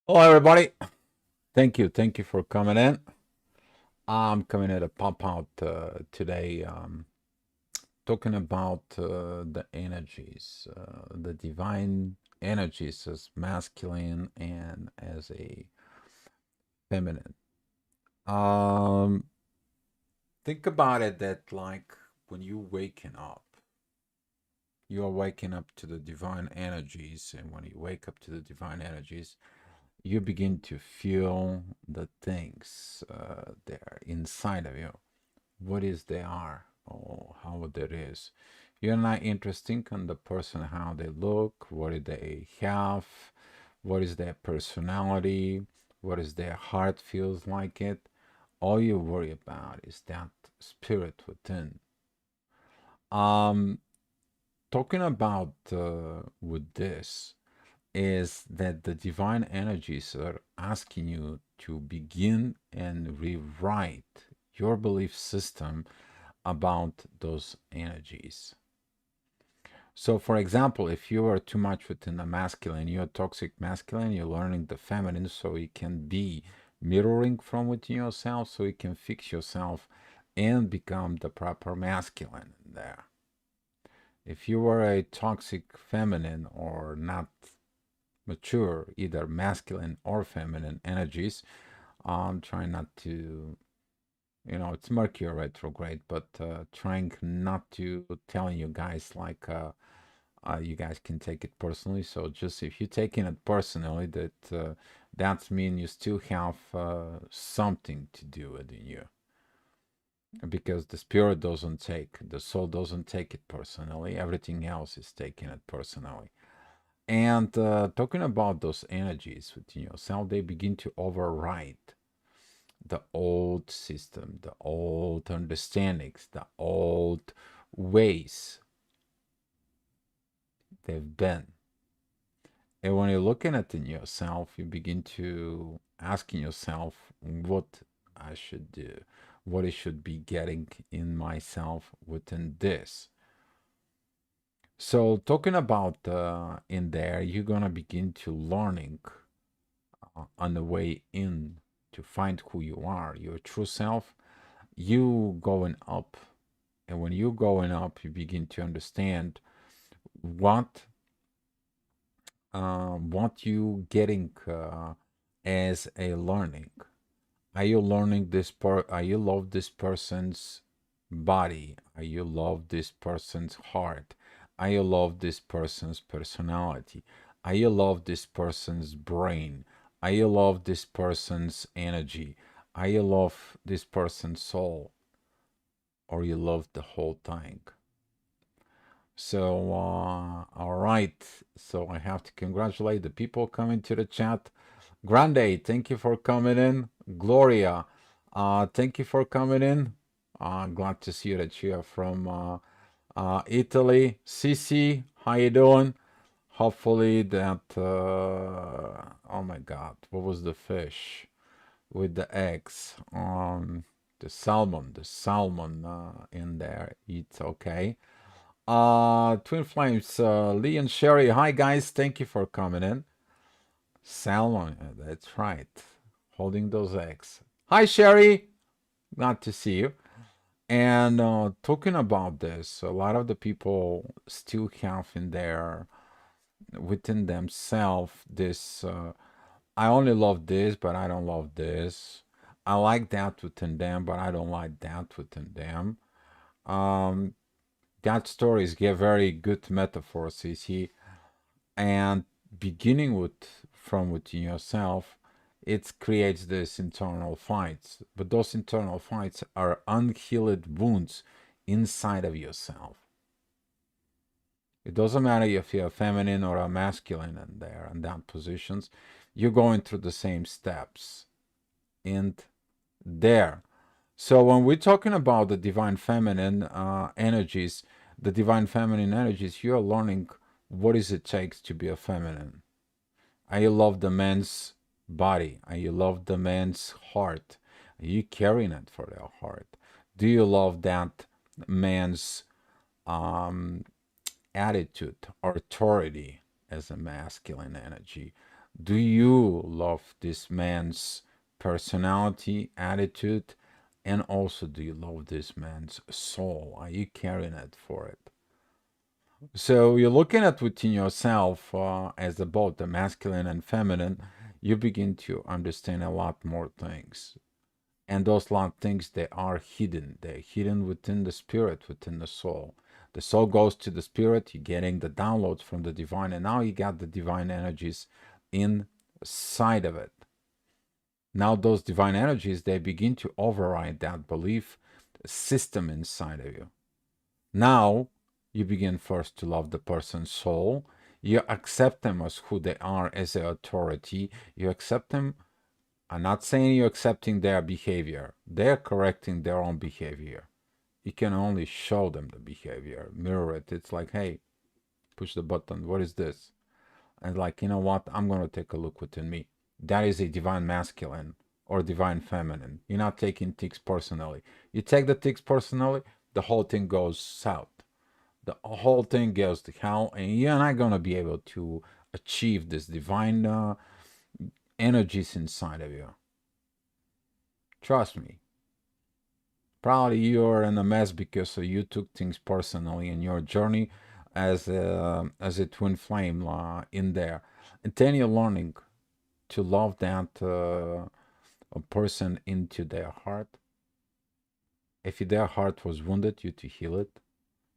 Hello, everybody. Thank you for coming in. I'm coming in to pop out today, talking about the energies, the divine energies as masculine and as a feminine. Um, think about it that like when you waking up, you are waking up to the divine energies, and when you wake up to the divine energies, you begin to feel the things there inside of you. What is they are or how that is. You're not interested in the person, how they look, what do they have, what is their personality, what is their heart feels like it. All you worry about is that spirit within. Um, talking about with this is that the divine energies are asking you to begin and rewrite your belief system about those energies. So, for example, if you are too much within the masculine, you're toxic masculine, you're learning the feminine so you can be mirroring from within yourself, so you can fix yourself and become the proper masculine there. If you are a toxic feminine or not mature, either masculine or feminine energies, I'm trying not to, it's Mercury retrograde, but trying not to telling you guys like you guys can take it personally. So just if you're taking it personally, that means you still have something to do with in you, because the spirit doesn't take, the soul doesn't take it personally. Everything else is taking it personally. And talking about those energies within yourself, they begin to override the old system, the old understandings, the old ways they've been. And when you're looking at it in yourself, you begin to asking yourself what I should do, what I should be getting in myself within this. So talking about in there, you're gonna begin to learning on the way in to find who you are, your true self. You going up, and when you going up, you begin to understand what what you getting as a learning. Are you learning this part? Are you love this person's body? Are you love this person's heart? Are you love this person's personality? Are you love this person's brain? Are you love this person's energy? Are you love this person's soul? Or you love the whole thing? So, all right. So I have to congratulate the people coming to the chat. Grande, thank you for coming in. Gloria, thank you for coming in. Glad to see that you are from Italy. Sisi, how you doing? Hopefully that, oh my God, what was the fish with the eggs? The salmon in there. It's okay. Twin Flames, Lee and Sherry. Hi guys, thank you for coming in. Salmon, that's right. Holding those eggs. Hi Sherry, glad to see you. And talking about this, a lot of the people still have in there within themselves this I only love this, but I don't love this. I like that within them, but I don't like that within them. Um, that stories give very good metaphors, you see, and beginning with from within yourself, it creates this internal fights. But those internal fights are unhealed wounds inside of yourself. It doesn't matter if you're feminine or a masculine in there in that positions, you're going through the same steps and there. So when we're talking about the divine feminine energies, the divine feminine energies, you are learning what is it takes to be a feminine. I love the man's body. I love the man's heart. Are you carrying it for their heart? Do you love that man's um, attitude or authority as a masculine energy? Do you love this man's personality, attitude, and also do you love this man's soul? Are you carrying it for it? So you're looking at within yourself as both the masculine and feminine, you begin to understand a lot more things. And those lot of things, they are hidden. They're hidden within the spirit, within the soul. The soul goes to the spirit, you're getting the downloads from the divine, and now you got the divine energies inside of it. Now those divine energies, they begin to override that belief system inside of you. Now you begin first to love the person's soul. You accept them as who they are as an authority. You accept them. I'm not saying you're accepting their behavior. They're correcting their own behavior. You can only show them the behavior, mirror it. It's like, hey, push the button. What is this? And like, you know what? I'm going to take a look within me. That is a divine masculine or divine feminine. You're not taking things personally. You take the things personally, the whole thing goes south. The whole thing goes to hell, and you're not going to be able to achieve this divine energies inside of you. Trust me. Probably you're in a mess because you took things personally in your journey as a twin flame in there. And then you're learning to love that a person into their heart. If their heart was wounded, you to heal it,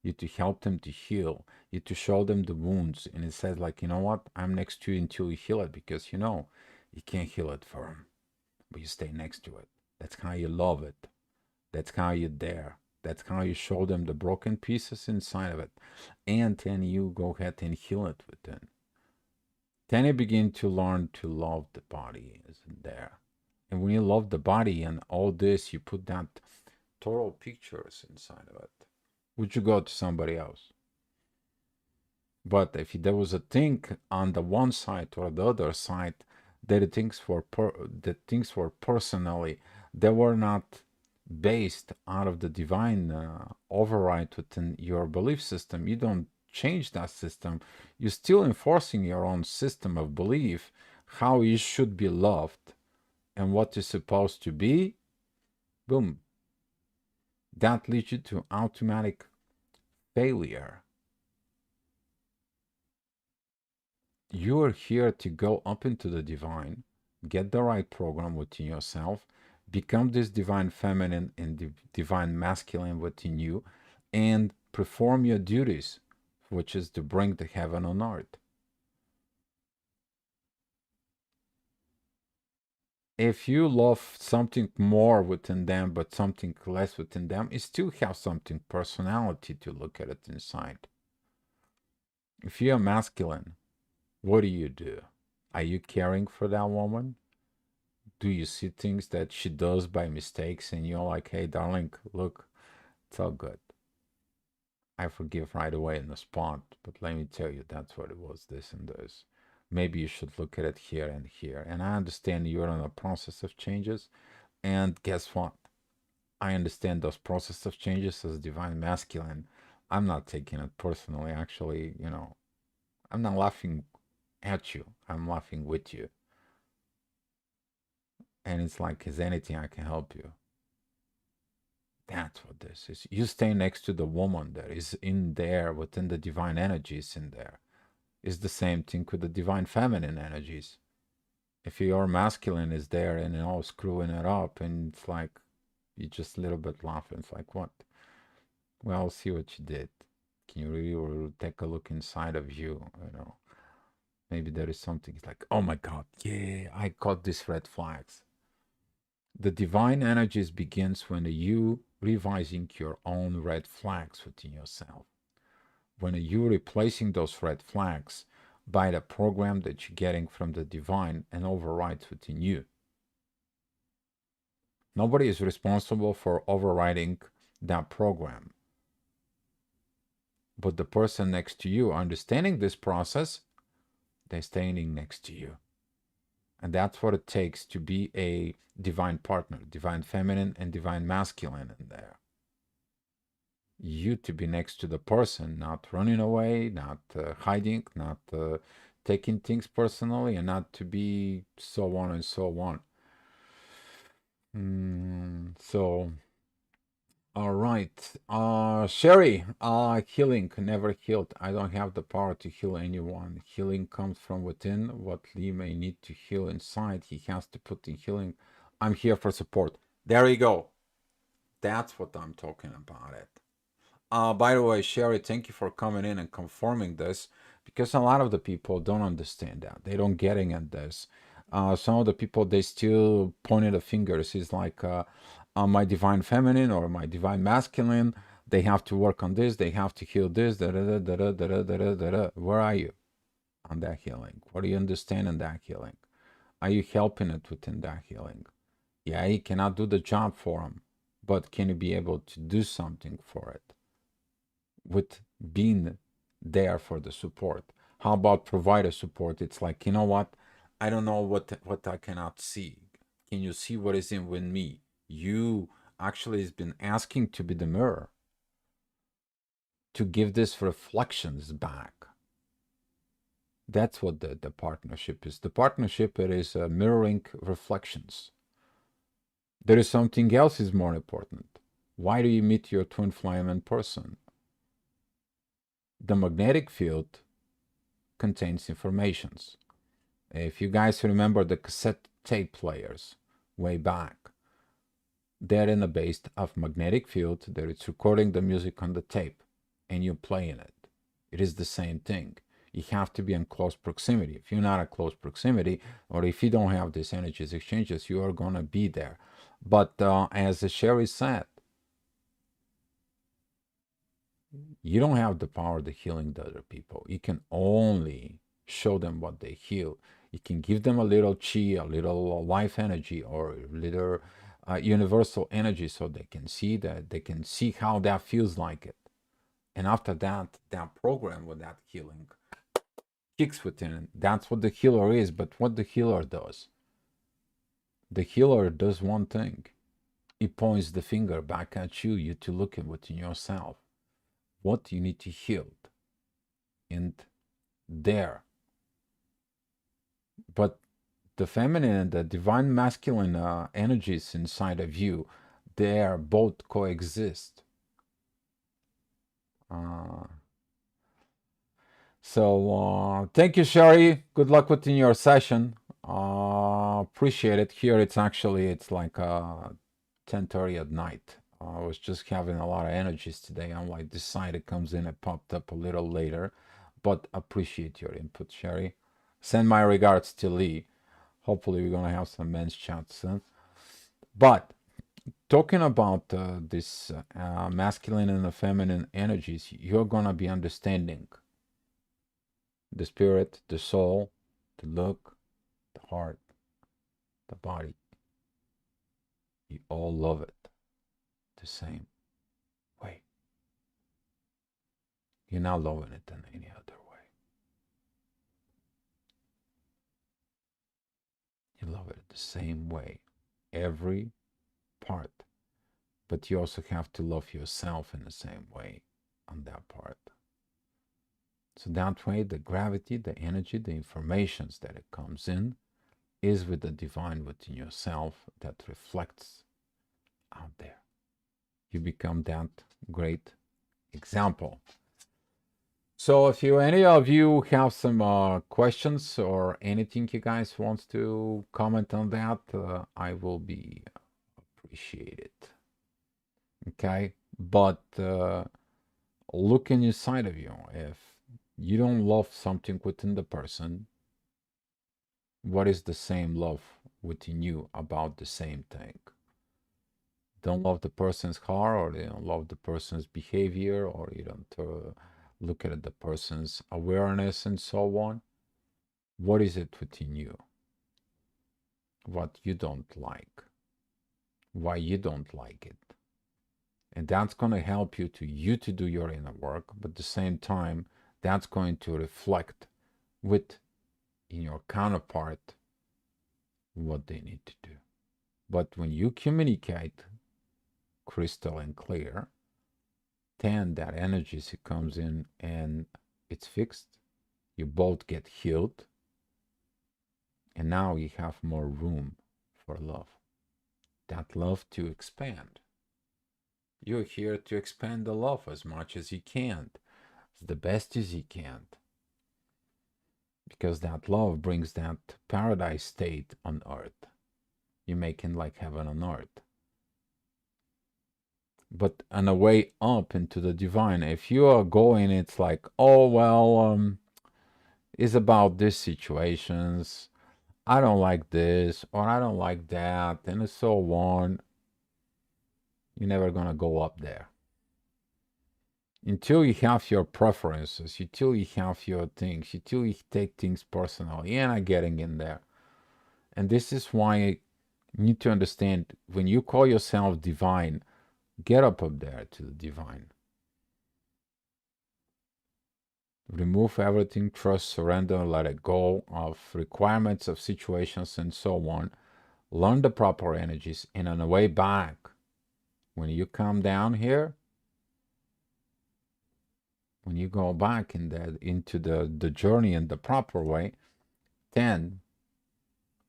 you to help them to heal, you to show them the wounds. And it says like, you know what? I'm next to you until you heal it because you know you can't heal it for them, but you stay next to it. That's how you love it. That's how you're there. That's how you show them the broken pieces inside of it. And then you go ahead and heal it within. Then you begin to learn to love the body, isn't there? And when you love the body and all this, you put that total pictures inside of it. Would you go to somebody else? But if there was a thing on the one side or the other side, that the things were personally, they were not based out of the divine override within your belief system. You don't change that system. You're still enforcing your own system of belief, how you should be loved and what is supposed to be. Boom. That leads you to automatic failure. You are here to go up into the divine, get the right program within yourself, become this divine feminine and divine masculine within you, and perform your duties, which is to bring the heaven on earth. If you love something more within them, but something less within them, you still have something personality to look at it inside. If you're masculine, what do? Are you caring for that woman? Do you see things that she does by mistakes and you're like, hey, darling, look, it's all good. I forgive right away in the spot, but let me tell you, that's what it was, this and this. Maybe you should look at it here and here. And I understand you're in a process of changes. And guess what? I understand those process of changes as divine masculine. I'm not taking it personally. Actually, I'm not laughing at you. I'm laughing with you. And it's like, is anything I can help you? That's what this is. You stay next to the woman that is in there within the divine energies in there. It's the same thing with the divine feminine energies. If your masculine is there and screwing it up, and it's like you just a little bit laughing. It's like, what? Well, see what you did. Can you really take a look inside of you? Maybe there is something. It's like, oh my God, yeah, I caught these red flags. The divine energies begins when you revising your own red flags within yourself. When you replacing those red flags by the program that you're getting from the divine and overrides within you. Nobody is responsible for overriding that program. But the person next to you understanding this process, they're standing next to you. And that's what it takes to be a divine partner, divine feminine and divine masculine in there. You to be next to the person, not running away, not hiding, not taking things personally and not to be so on and so on. So, all right. Sherry, healing never healed. I don't have the power to heal anyone. Healing comes from within. What Lee may need to heal inside, he has to put in healing. I'm here for support. There you go. That's what I'm talking about it. By the way, Sherry, thank you for coming in and confirming this because a lot of the people don't understand that. They don't getting at this. Some of the people, they still pointing the fingers. It's like my divine feminine or my divine masculine. They have to work on this. They have to heal this. Da, da, da, da, da, da, da, da, da, da. Where are you on that healing? What do you understand in that healing? Are you helping it within that healing? Yeah, you cannot do the job for them, but can you be able to do something for it? With being there for the support. How about provider support? It's like, you know what? I don't know what I cannot see. Can you see what is in with me? You actually has been asking to be the mirror, to give this reflections back. That's what the partnership is. The partnership, it is mirroring reflections. There is something else is more important. Why do you meet your twin flame in person? The magnetic field contains informations. If you guys remember the cassette tape players way back, they're in a base of magnetic field that it's recording the music on the tape and you're playing it. It is the same thing. You have to be in close proximity. If you're not in close proximity, or if you don't have these energies exchanges, you are going to be there. But as Sherry said, you don't have the power to healing the other people. You can only show them what they heal. You can give them a little chi, a little life energy, or a little universal energy, so they can see that, they can see how that feels like it. And after that, that program with that healing kicks within. That's what the healer is. But what the healer does, the healer does one thing. He points the finger back at you, you to look at within yourself. What you need to heal. And there. But the feminine and the divine masculine energies inside of you, they are both coexist. Uh, so thank you, Sherry. Good luck within your session. Appreciate it. Here it's like 10:30 at night. I was just having a lot of energies today. I'm like, this side it comes in, it popped up a little later, but appreciate your input, Sherry. Send my regards to Lee. Hopefully, we're gonna have some men's chats soon. But talking about this masculine and the feminine energies, you're gonna be understanding the spirit, the soul, the look, the heart, the body. You all love it the same way. You're not loving it in any other way. You love it the same way, every part. But you also have to love yourself in the same way on that part. So that way, the gravity, the energy, the informations that it comes in is with the divine within yourself that reflects out there. You become that great example. So if any of you have some questions or anything you guys want to comment on that, I will be appreciated. Okay, but looking inside of you, if you don't love something within the person, what is the same love within you about the same thing? Don't love the person's heart, or you don't love the person's behavior, or you don't look at the person's awareness and so on. What is it within you? What you don't like? Why you don't like it? And that's going to help you to do your inner work, but at the same time, that's going to reflect with in your counterpart what they need to do. But when you communicate crystal and clear, then that energy comes in and it's fixed. You both get healed, and now you have more room for love. That love to expand. You're here to expand the love as much as you can, the best as you can, because that love brings that paradise state on earth. You're making like heaven on earth. But on the way up into the divine, if you are going, it's like, oh well, it's about these situations. I don't like this or I don't like that, and so on. You're never gonna go up there until you have your preferences, until you have your things, until you take things personally. You're not getting in there, and this is why you need to understand when you call yourself divine, get up there to the divine. Remove everything, trust, surrender, let it go of requirements of situations and so on. Learn the proper energies, and on the way back, when you come down here, when you go back into the journey in the proper way, then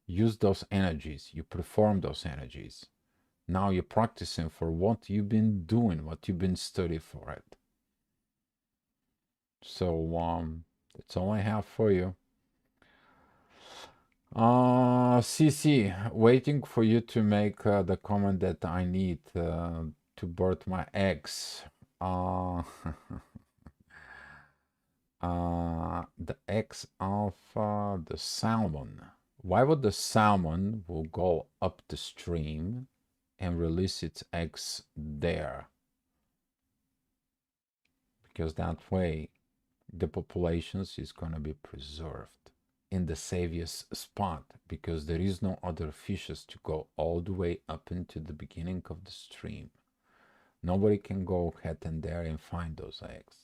use those energies. You perform those energies. Now you're practicing for what you've been doing, what you've been studying for it. So that's all I have for you. CC, waiting for you to make the comment that I need to birth my eggs. Uh, the eggs of the salmon. Why would the salmon will go up the stream and release its eggs there? Because that way the populations is going to be preserved in the safest spot, because there is no other fishes to go all the way up into the beginning of the stream. Nobody can go ahead and there and find those eggs.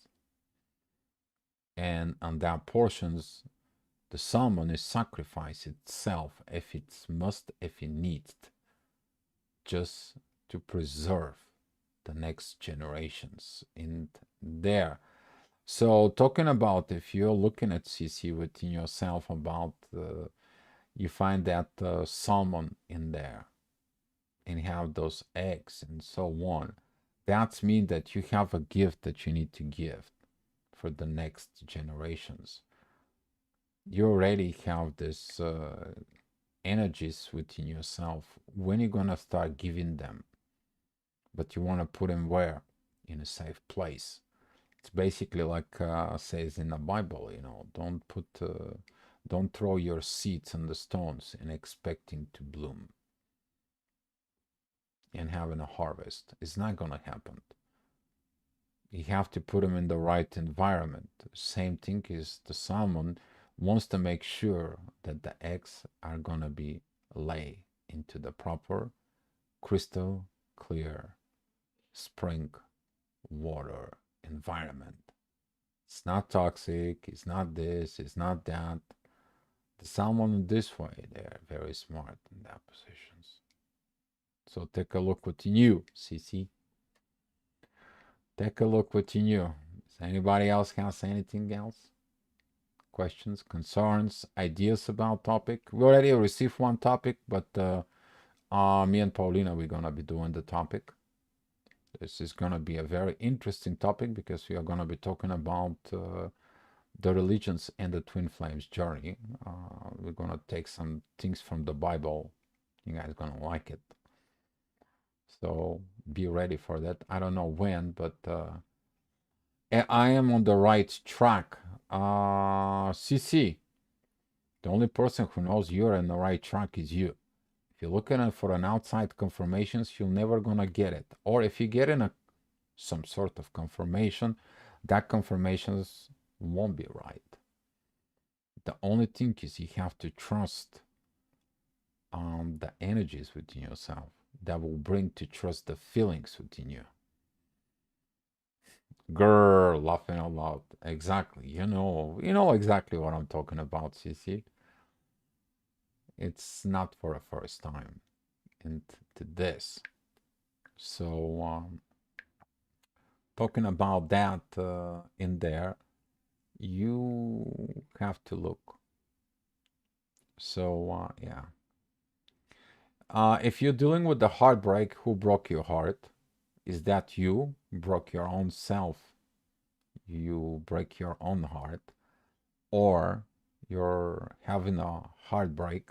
And on that portions, the salmon is sacrifice itself if it's must, if it needs, just to preserve the next generations in there. So talking about, if you're looking at CC within yourself about you find that salmon in there and have those eggs and so on, that means that you have a gift that you need to give for the next generations. You already have this energies within yourself. When you're gonna start giving them, but you want to put them where? In a safe place. It's basically like says in the Bible, don't throw your seeds on the stones and expecting to bloom and having a harvest. It's not gonna happen. You have to put them in the right environment. Same thing is the salmon wants to make sure that the eggs are gonna be laid into the proper crystal clear spring water environment. It's not toxic, it's not this, it's not that. The salmon this way, they're very smart in that positions. So take a look within you, CC. Take a look within you. Does anybody else has anything else? Questions, concerns, ideas about topic? We already received one topic, but me and Paulina, we're gonna be doing the topic. This is gonna be a very interesting topic because we are gonna be talking about the religions and the twin flames journey. We're gonna take some things from the Bible. You guys gonna like it. So be ready for that. I don't know when, but I am on the right track. CC, the only person who knows you're on the right track is you. If you're looking for an outside confirmations, you're never gonna get it. Or if you get in some sort of confirmation, that confirmations won't be right. The only thing is you have to trust the energies within yourself that will bring to trust the feelings within you. Girl, laughing out loud. Exactly. You know exactly what I'm talking about, CC. It's not for the first time into this. So talking about that in there, you have to look. So, yeah. If you're dealing with the heartbreak, who broke your heart? Is that you broke your own self? You break your own heart, or you're having a heartbreak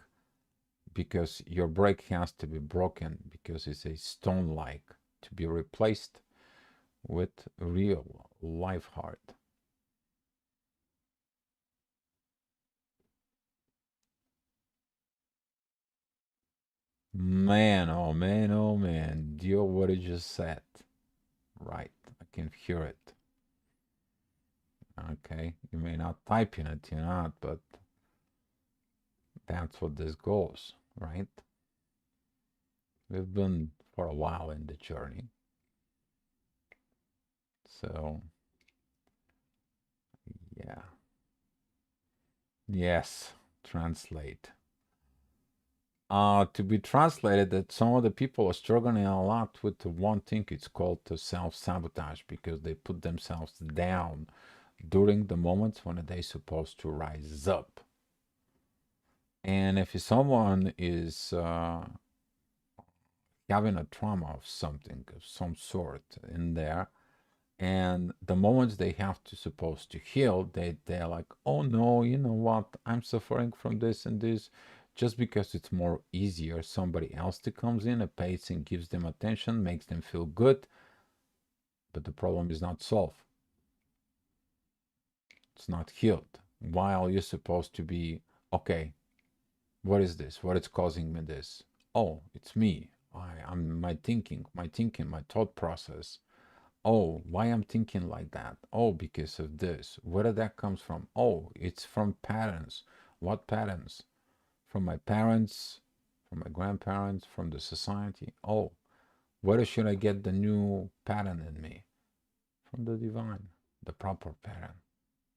because your break has to be broken because it's a stone like to be replaced with real life heart. Man, oh man, oh man, deal what you just said. Right, I can hear it. Okay, you may not type in it, you're not, but that's what this goes, right? We've been for a while in the journey. So, yeah. Yes, translate. To be translated, that some of the people are struggling a lot with the one thing. It's called the self-sabotage because they put themselves down during the moments when they're supposed to rise up. And if someone is having a trauma of something of some sort in there, and the moments they have to supposed to heal, they're like, oh no, you know what, I'm suffering from this and this, just because it's more easier somebody else to comes in, a patient gives them attention, makes them feel good, but the problem is not solved, it's not healed, while you're supposed to be, okay, what is this, what is causing me this? Oh, it's me. I'm my thinking, my thought process. Oh, why I'm thinking like that? Oh, because of this. Where that comes from? Oh, it's from patterns. What patterns? From my parents, from my grandparents, from the society. Oh, where should I get the new pattern in me? From the divine, the proper pattern.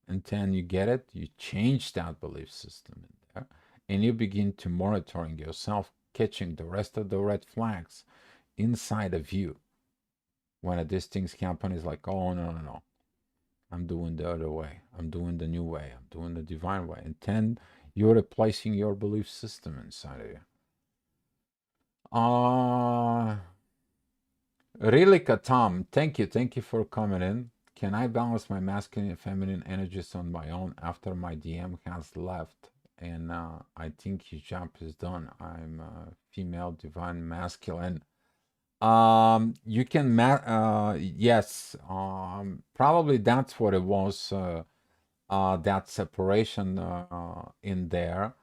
And then you get it, you change that belief system in there, and you begin to monitoring yourself, catching the rest of the red flags inside of you. When these things happen, it's like, oh, no, no, no. I'm doing the other way. I'm doing the new way. I'm doing the divine way. And then you're replacing your belief system inside of you. Uh, really, Katam, thank you. Thank you for coming in. Can I balance my masculine and feminine energies on my own after my DM has left? And I think his job is done. I'm female, divine, masculine. You can, yes, probably that's what it was. That separation in there,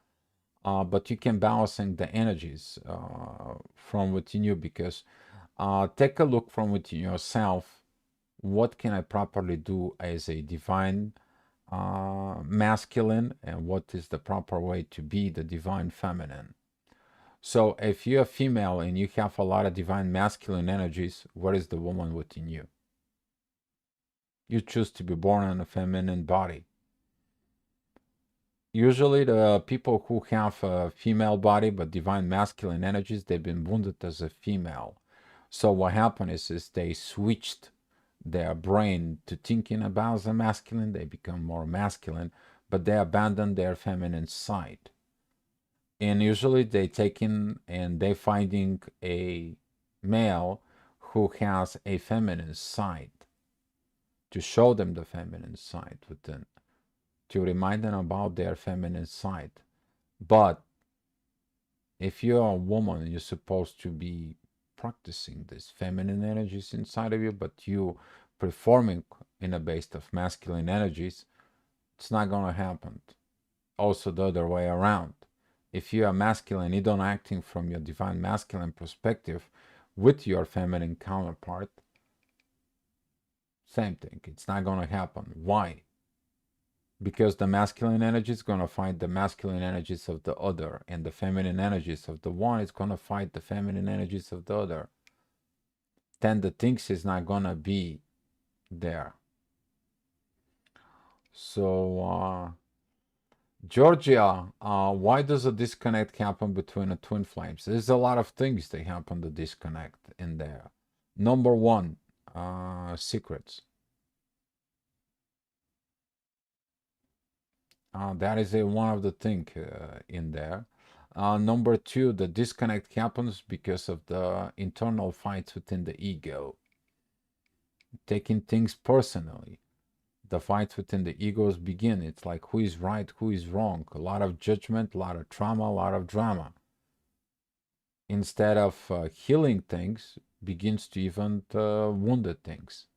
but you can balancing the energies from within you because take a look from within yourself. What can I properly do as a divine masculine, and what is the proper way to be the divine feminine? So if you're a female and you have a lot of divine masculine energies, what is the woman within you? You choose to be born in a feminine body. Usually, the people who have a female body but divine masculine energies, they've been wounded as a female. So what happened is they switched their brain to thinking about the masculine. They become more masculine, but they abandon their feminine side. And usually, they take in and they finding a male who has a feminine side to show them the feminine side within, to remind them about their feminine side. But if you're a woman, you're supposed to be practicing this feminine energies inside of you, but you performing in a base of masculine energies, it's not gonna happen. Also the other way around. If you are masculine, you don't acting from your divine masculine perspective with your feminine counterpart, same thing. It's not gonna happen. Why? Because the masculine energy is going to fight the masculine energies of the other, and the feminine energies of the one is going to fight the feminine energies of the other. Then the things is not going to be there. So, Georgia, why does a disconnect happen between the twin flames? There's a lot of things that happen to disconnect in there. Number one, secrets. That is one of the things in there. Number two, the disconnect happens because of the internal fights within the ego, taking things personally. The fights within the egos begin. It's like who is right, who is wrong. A lot of judgment, a lot of trauma, a lot of drama. Instead of healing things, begins to even wounded things.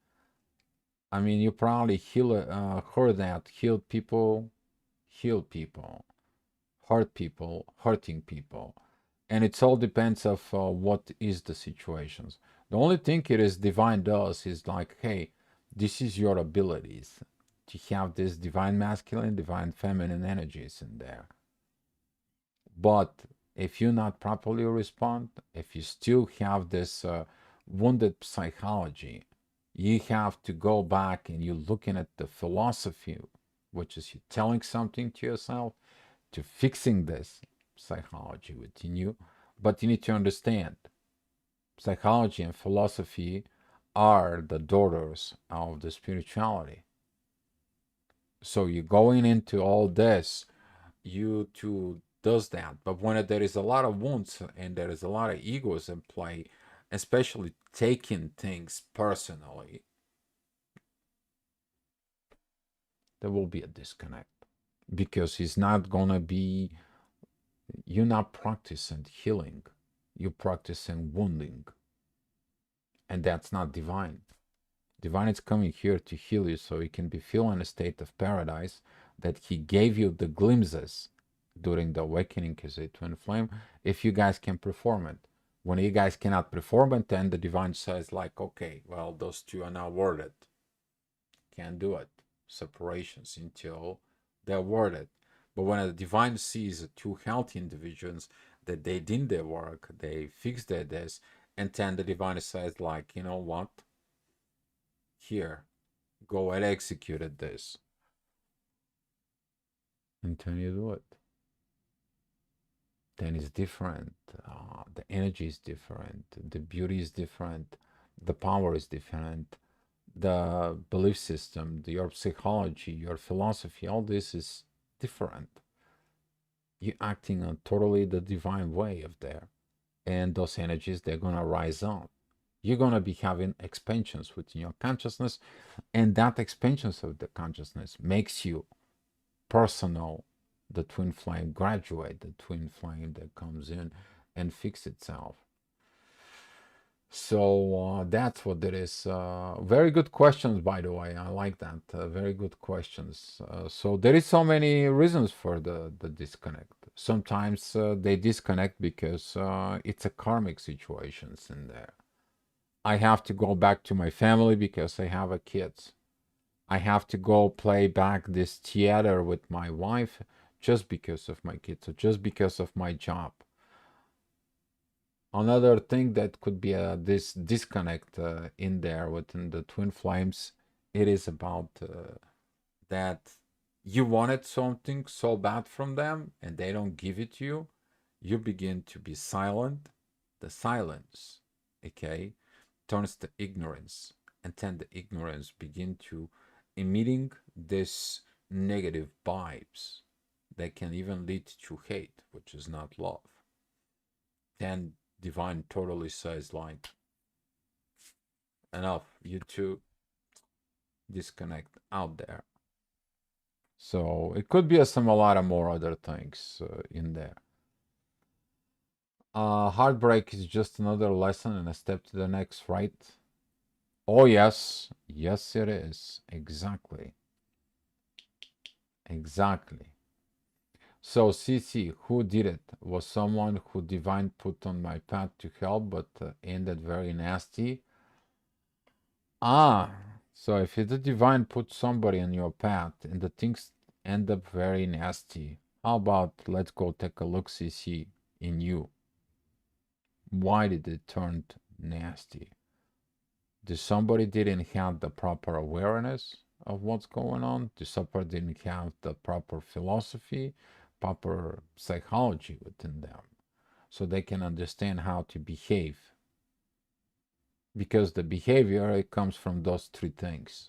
I mean, you probably heard that heal people, hurt people, hurting people, and it all depends of what is the situations. The only thing it is divine does is like, hey, this is your abilities to have this divine masculine, divine feminine energies in there. But if you not properly respond, if you still have this wounded psychology, you have to go back and you're looking at the philosophy, which is you telling something to yourself to fixing this psychology within you. But you need to understand psychology and philosophy are the daughters of the spirituality. So you're going into all this, you too does that. But when there is a lot of wounds and there is a lot of egos in play, especially taking things personally, there will be a disconnect because it's not gonna be, you're not practicing healing, you're practicing wounding, and that's not divine. Divine is coming here to heal you so you can be feel in a state of paradise that he gave you the glimpses during the awakening as a twin flame, if you guys can perform it. When you guys cannot perform it, then the divine says like, okay, well, those two are not worth it. Can't do it. Separations until they're worth it. But when the divine sees two healthy individuals that they did their work, they fixed their this, and then the divine says like, you know what? Here, go and executed this. And then you do it. Then it's different. The energy is different. The beauty is different. The power is different. The belief system, your psychology, your philosophy, all this is different. You're acting on totally the divine way of there. And those energies, they're going to rise up. You're going to be having expansions within your consciousness. And that expansions of the consciousness makes you personal, the twin flame graduate, the twin flame that comes in and fix itself. So that's what it is. Very good questions, by the way. I like that. Very good questions. So there is so many reasons for the disconnect. Sometimes they disconnect because it's a karmic situations in there. I have to go back to my family because I have a kids. I have to go play back this theater with my wife just because of my kids, or just because of my job. Another thing that could be this disconnect in there within the twin flames, it is about that you wanted something so bad from them and they don't give it to you. You begin to be silent. The silence, okay, turns to ignorance, and then the ignorance begin to emitting this negative vibes that can even lead to hate, which is not love. Then divine totally says like, enough, you two disconnect out there. So it could be a lot of more other things in there. Heartbreak is just another lesson and a step to the next, right? Oh, yes. Yes, it is. Exactly. Exactly. So, CC, who did it? Was someone who divine put on my path to help, but ended very nasty? Ah, so if the divine put somebody on your path and the things end up very nasty, how about let's go take a look, CC, in you? Why did it turn nasty? Did somebody didn't have the proper awareness of what's going on? Did somebody didn't have the proper philosophy, proper psychology within them, so they can understand how to behave? Because the behavior, it comes from those three things: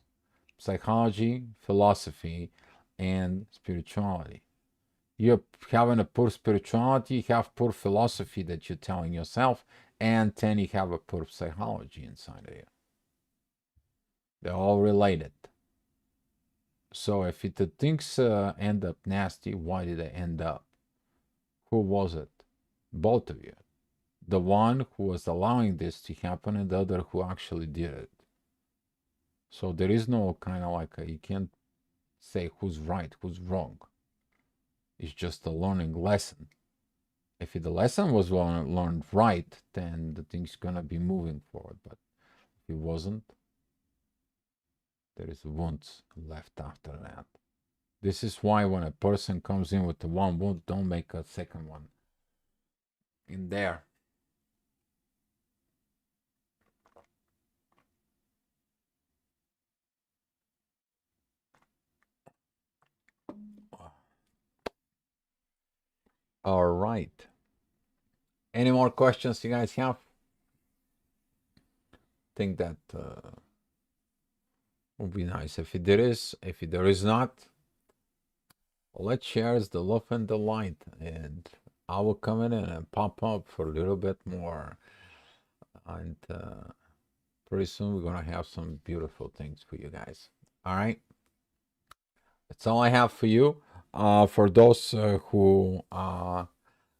psychology, philosophy, and spirituality. You're having a poor spirituality, you have poor philosophy that you're telling yourself, and then you have a poor psychology inside of you. They're all related. So if the things end up nasty, why did they end up? Who was it? Both of you. The one who was allowing this to happen and the other who actually did it. So there is no kind of like you can't say who's right, who's wrong. It's just a learning lesson. If the lesson was learned right, then the thing's gonna be moving forward. But if it wasn't, there is wounds left after that. This is why when a person comes in with the one wound, don't make a second one in there. All right. Any more questions you guys have? Think that would be nice. If there is not, let's share the love and the light, and I will come in and pop up for a little bit more, and pretty soon we're gonna have some beautiful things for you guys. All right, that's all I have for you. For those who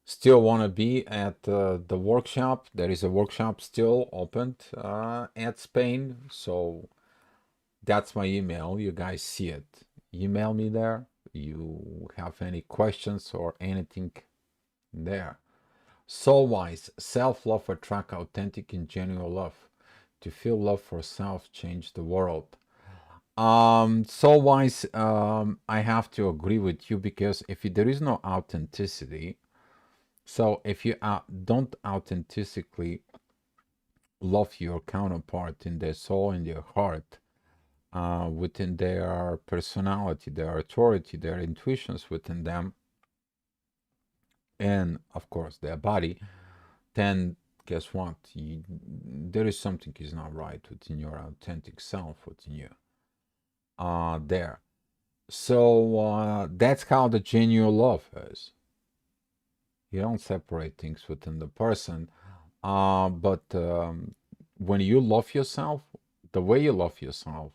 still want to be at the workshop, there is a workshop still opened at Spain, so that's my email. You guys see it. Email me there. You have any questions or anything there. Soul wise, self love attract authentic and genuine love. To feel love for self, change the world. Soul wise, I have to agree with you because if there is no authenticity, so if you don't authentically love your counterpart in their soul and their heart, within their personality, their authority, their intuitions within them, and of course their body, then guess what? There is something is not right within your authentic self within you. There. So that's how the genuine love is. You don't separate things within the person, but when you love yourself, the way you love yourself,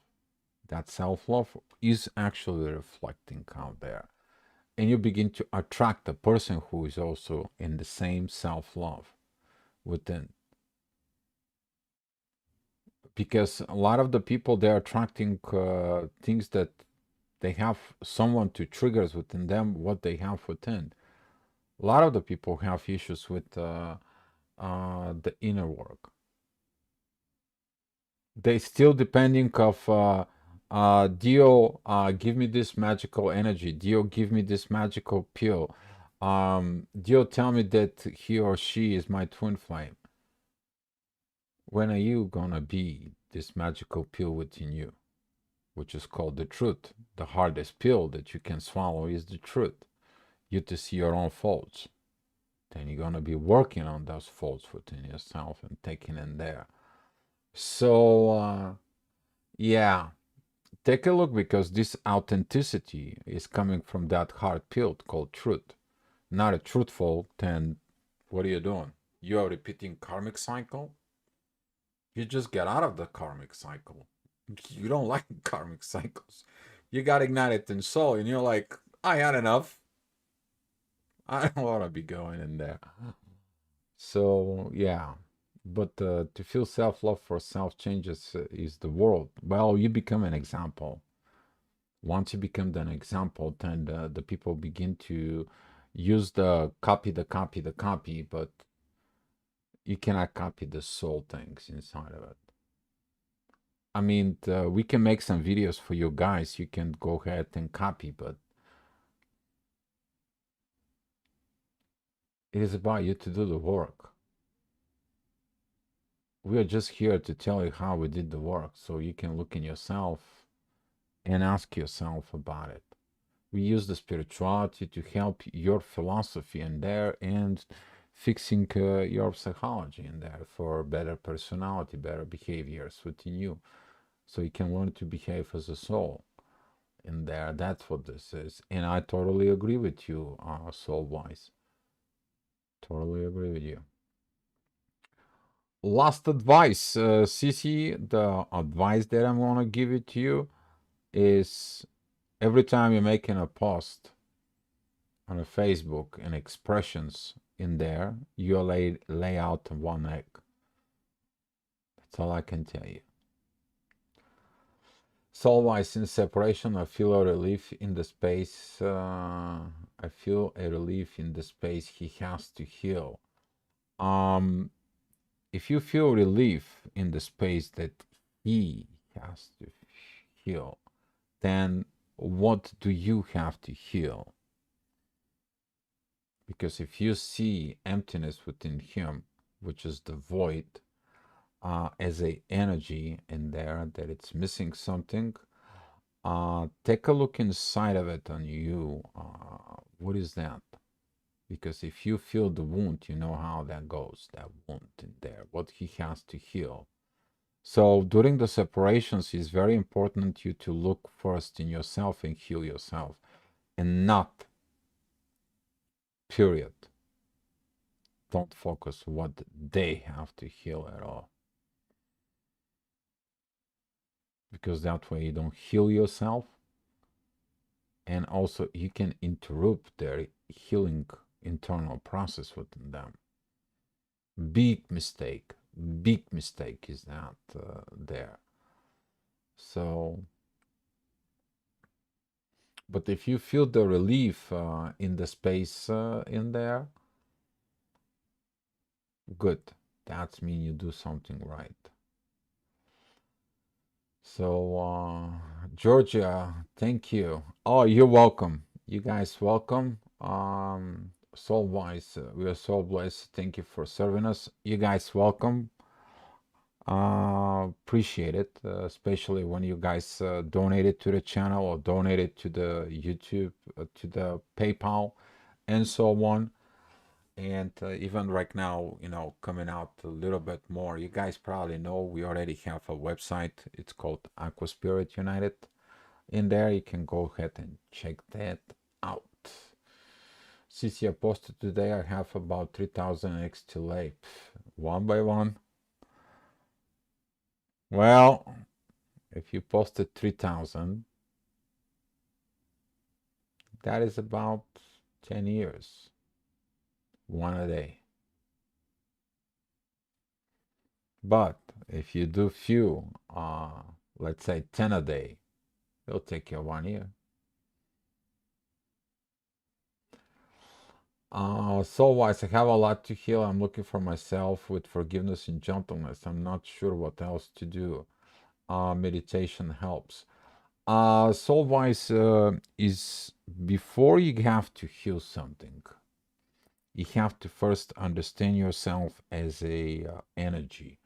that self-love is actually reflecting out there, and you begin to attract a person who is also in the same self-love within, because a lot of the people they're attracting things that they have someone to triggers within them what they have within. A lot of the people have issues with the inner work. They still depending of Dio, give me this magical energy. Dio, give me this magical pill. Dio, tell me that he or she is my twin flame. When are you gonna be this magical pill within you, which is called the truth? The hardest pill that you can swallow is the truth. You to see your own faults. Then you're gonna be working on those faults within yourself and taking in there. So yeah, take a look, because this authenticity is coming from that hard pill called truth. Not a truthful, then what are you doing? You are repeating karmic cycle. You just get out of the karmic cycle. You don't like karmic cycles. You got ignited in soul, and you're like, I had enough. I don't want to be going in there. So yeah, but to feel self-love for self changes is the world. Well, you become an example. Once you become an example, then the people begin to use the copy, the copy, the copy, but you cannot copy the soul things inside of it. I mean, we can make some videos for you guys. You can go ahead and copy, but it is about you to do the work. We are just here to tell you how we did the work, so you can look in yourself and ask yourself about it. We use the spirituality to help your philosophy in there and fixing your psychology in there for better personality, better behaviors within you, so you can learn to behave as a soul. in there. That's what this is. And I totally agree with you, Soul Wise. Totally agree with you. Last advice, Cece, the advice that I'm going to give it to you is every time you're making a post on a Facebook and expressions in there, you lay out one egg. That's all I can tell you. Soul-wise in separation, I feel a relief in the space. I feel a relief in the space he has to heal. Um, if you feel relief in the space that he has to heal, then what do you have to heal? Because if you see emptiness within him, which is the void, as a energy in there, that it's missing something, take a look inside of it on you. What is that? Because if you feel the wound, you know how that goes, that wound in there, what he has to heal. So during the separations, it's very important you to look first in yourself and heal yourself, and not, period. Don't focus what they have to heal at all. Because that way you don't heal yourself, and also you can interrupt their healing internal process within them. Big mistake. Big mistake is that there. So, but if you feel the relief in the space in there, good. That means you do something right. So, Georgia, thank you. Oh, you're welcome. You guys welcome. Soul Wise, we are so blessed. Thank you for serving us. You guys welcome. Appreciate it, especially when you guys donated to the channel or donated to the YouTube, to the PayPal, and so on. And even right now, coming out a little bit more. You guys probably know we already have a website. It's called Aqua Spirit United. In there, you can go ahead and check that out. CC, I posted today, I have about 3,000 X to lay. One by one. Well, if you posted 3,000, that is about 10 years. One a day. But if you do few, let's say 10 a day, it'll take you 1 year. Soul-wise, I have a lot to heal. I'm looking for myself with forgiveness and gentleness. I'm not sure what else to do. Meditation helps. Soul-wise is before you have to heal something, you have to first understand yourself as a energy,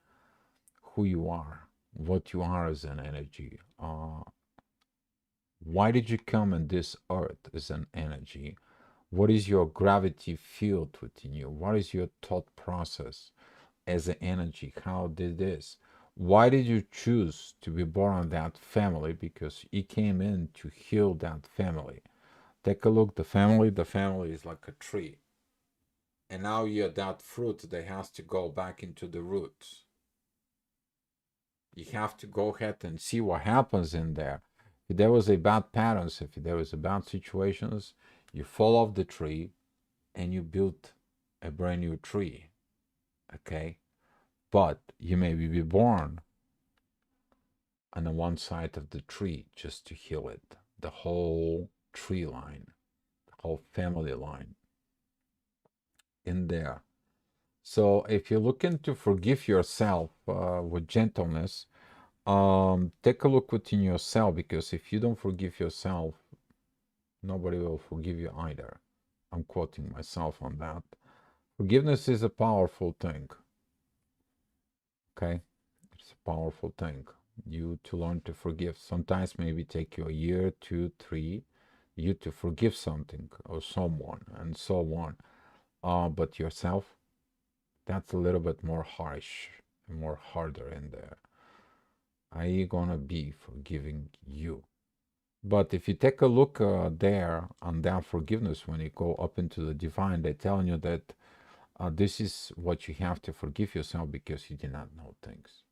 who you are, what you are as an energy. Why did you come on this earth as an energy? What is your gravity field within you? What is your thought process as an energy? How did this? Why did you choose to be born in that family? Because you came in to heal that family. Take a look, the family is like a tree. And now you're that fruit that has to go back into the roots. You have to go ahead and see what happens in there. If there was a bad patterns, if there was a bad situations, you fall off the tree and you build a brand new tree. Okay? But you may be born on the one side of the tree just to heal it. The whole tree line, the whole family line in there. So if you're looking to forgive yourself with gentleness, take a look within yourself, because if you don't forgive yourself, nobody will forgive you either. I'm quoting myself on that. Forgiveness is a powerful thing. Okay? It's a powerful thing. You to learn to forgive. Sometimes maybe take you a year, 2, 3, you to forgive something or someone and so on. But yourself, that's a little bit more harsh and more harder in there. Are you gonna be forgiving you? But if you take a look there on that forgiveness, when you go up into the divine, they're telling you that this is what you have to forgive yourself because you did not know things.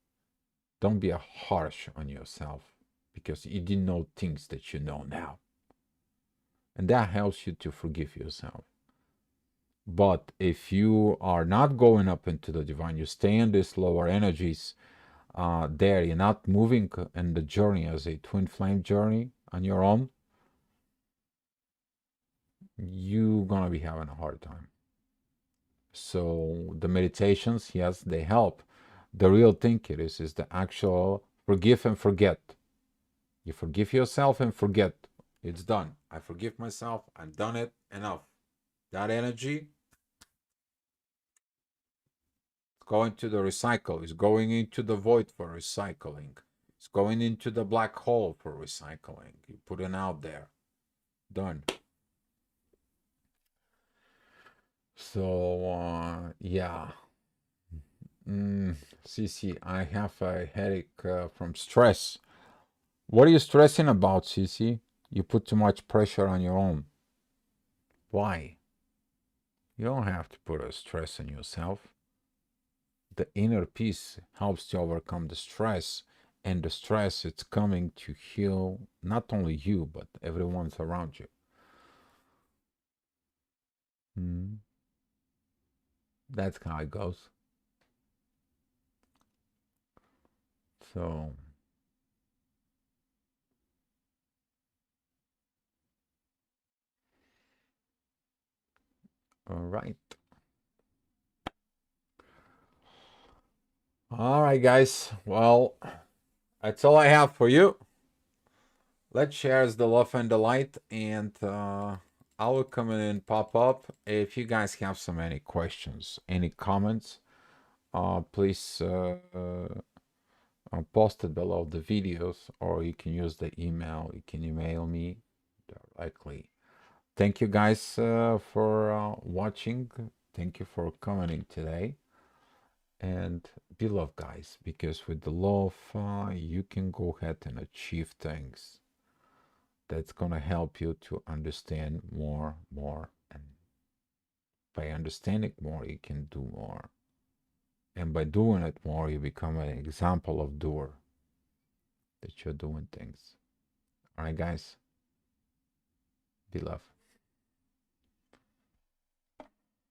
Don't be harsh on yourself because you didn't know things that you know now. And that helps you to forgive yourself. But if you are not going up into the divine, you stay in these lower energies there, you're not moving in the journey as a twin flame journey on your own, you're going to be having a hard time. So the meditations, yes, they help. The real thing is the actual forgive and forget. You forgive yourself and forget. It's done. I forgive myself. I've done it. Enough. That energy going to the recycle. It's going into the void for recycling. It's going into the black hole for recycling. You put it out there. Done. So, yeah. Cece, I have a headache from stress. What are you stressing about, Cece? You put too much pressure on your own. Why? You don't have to put a stress on yourself. The inner peace helps to overcome the stress, and the stress it's coming to heal not only you but everyone's around you. Mm, that's how it goes. So, all right. All right, guys. Well, that's all I have for you. Let's share the love and the light, and I will come in and pop up. If you guys have some any questions, any comments, please post it below the videos, or you can use the email. You can email me directly. Thank you guys for watching. Thank you for commenting today. And be love, guys, because with the love, you can go ahead and achieve things that's going to help you to understand more. And by understanding more, you can do more. And by doing it more, you become an example of doer that you're doing things. All right, guys, be love.